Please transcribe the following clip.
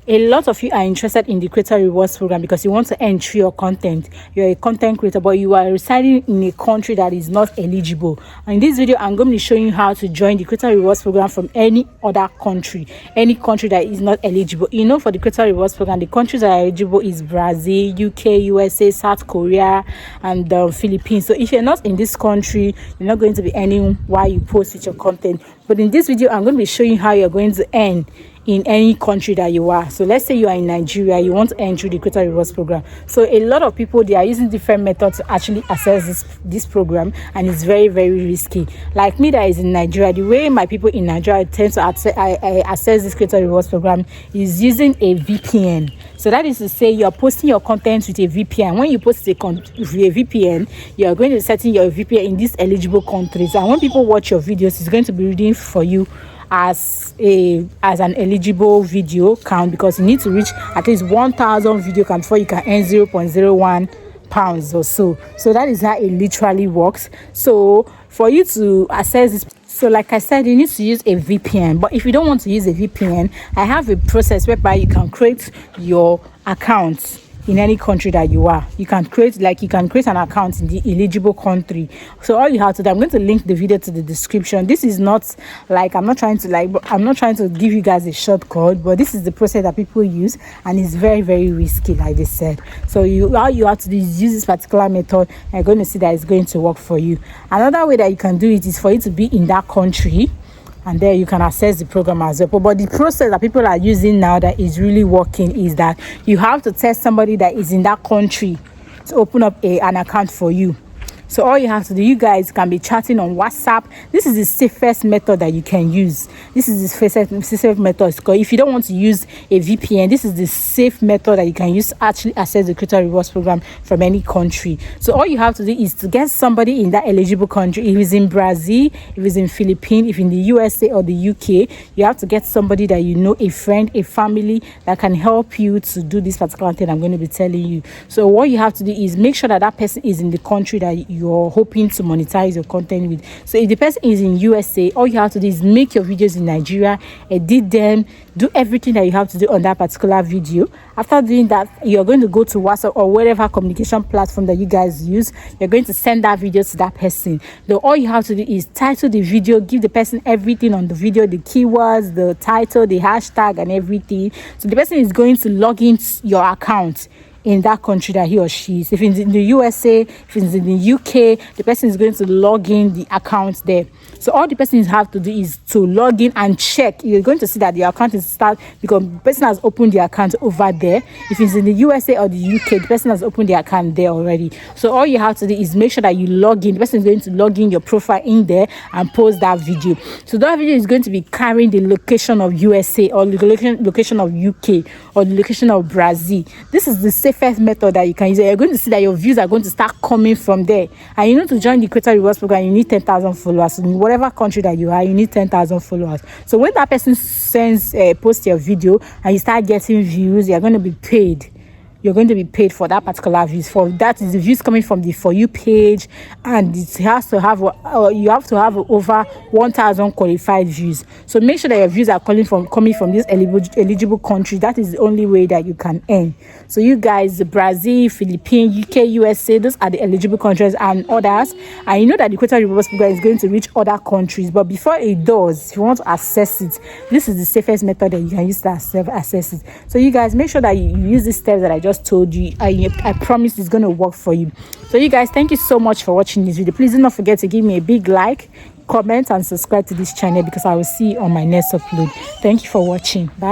A lot of you are interested in the creator rewards program because you want to earn through your content. You're a content creator, but you are residing in a country that is not eligible. And in this video, I'm going to be showing you how to join the creator rewards program from any other country, any country that is not eligible. You know, for the creator rewards program, the countries that are eligible is Brazil, UK, USA, South Korea, and the Philippines. So if you're not in this country, you're not going to be earning while you post with your content. But in this video, I'm going to be showing you how you're going to earn in any country that you are. So let's say you are in Nigeria, you want to enter the creator rewards program. So a lot of people, they are using different methods to actually access this program, and it's very, very risky. Like me, that is in Nigeria, the way my people in Nigeria tend to access this creator rewards program is using a VPN. So that is to say, you're posting your content with a VPN. When you post with a VPN, you're going to set in your VPN in these eligible countries, and when people watch your videos, it's going to be reading for you as an eligible video count, because you need to reach at least 1,000 video count before you can earn 0.01 pounds or so. So that is how it literally works. So for you to access this, so like I said, you need to use a VPN. But if you don't want to use a VPN, I have a process whereby you can create your account in any country that you are. You can create an account in the eligible country. So all you have to do, I'm going to link the video to the description. This is not like, I'm not trying to give you guys a shortcut, but this is the process that people use, and it's very, very risky, like they said. So all you have to do is use this particular method, and you're going to see that it's going to work for you. Another way that you can do it is for you to be in that country, and there you can access the program as well. But the process that people are using now that is really working is that you have to test somebody that is in that country to open up an account for you. So all you have to do, you guys can be chatting on WhatsApp. This is the safest method that you can use. This is the safest method. Because if you don't want to use a VPN, this is the safe method that you can use to actually access the creator rewards program from any country. So all you have to do is to get somebody in that eligible country. If it's in Brazil, if it's in Philippines, if in the USA or the UK, you have to get somebody that you know, a friend, a family that can help you to do this particular thing I'm going to be telling you. So what you have to do is make sure that that person is in the country that you're hoping to monetize your content with. So if the person is in USA, all you have to do is make your videos in Nigeria, edit them, do everything that you have to do on that particular video. After doing that, you're going to go to WhatsApp or whatever communication platform that you guys use. You're going to send that video to that person. Then all you have to do is title the video, give the person everything on the video, the keywords, the title, the hashtag, and everything. So the person is going to log into your account in that country that he or she is. If it's in the USA, if it's in the UK, the person is going to log in the account there. So all the person have to do is to log in and check. You're going to see that the account is start because the person has opened the account over there. If it's in the USA or the UK, the person has opened the account there already. So all you have to do is make sure that you log in. The person is going to log in your profile in there and post that video. So that video is going to be carrying the location of USA or the location of UK or the location of Brazil. This is the safest method that you can use. You're going to see that your views are going to start coming from there. And you know, to join the creator rewards program, you need 10,000 followers. In whatever country that you are, you need 10,000 followers. So when that person posts your video and you start getting views, you're going to be paid. You're going to be paid for that particular views. For that is the views coming from the For You page, and it has to have you have to have over 1,000 qualified views. So make sure that your views are coming from this eligible country. That is the only way that you can earn. So you guys, Brazil, Philippines, UK, USA, those are the eligible countries and others. And you know that the creator rewards program is going to reach other countries. But before it does, if you want to access it, this is the safest method that you can use to access it. So you guys, make sure that you use these steps that I just told you. I promise it's going to work for you. So you guys, thank you so much for watching this video. Please do not forget to give me a big like, comment, and subscribe to this channel, because I will see you on my next upload. Thank you for watching. Bye.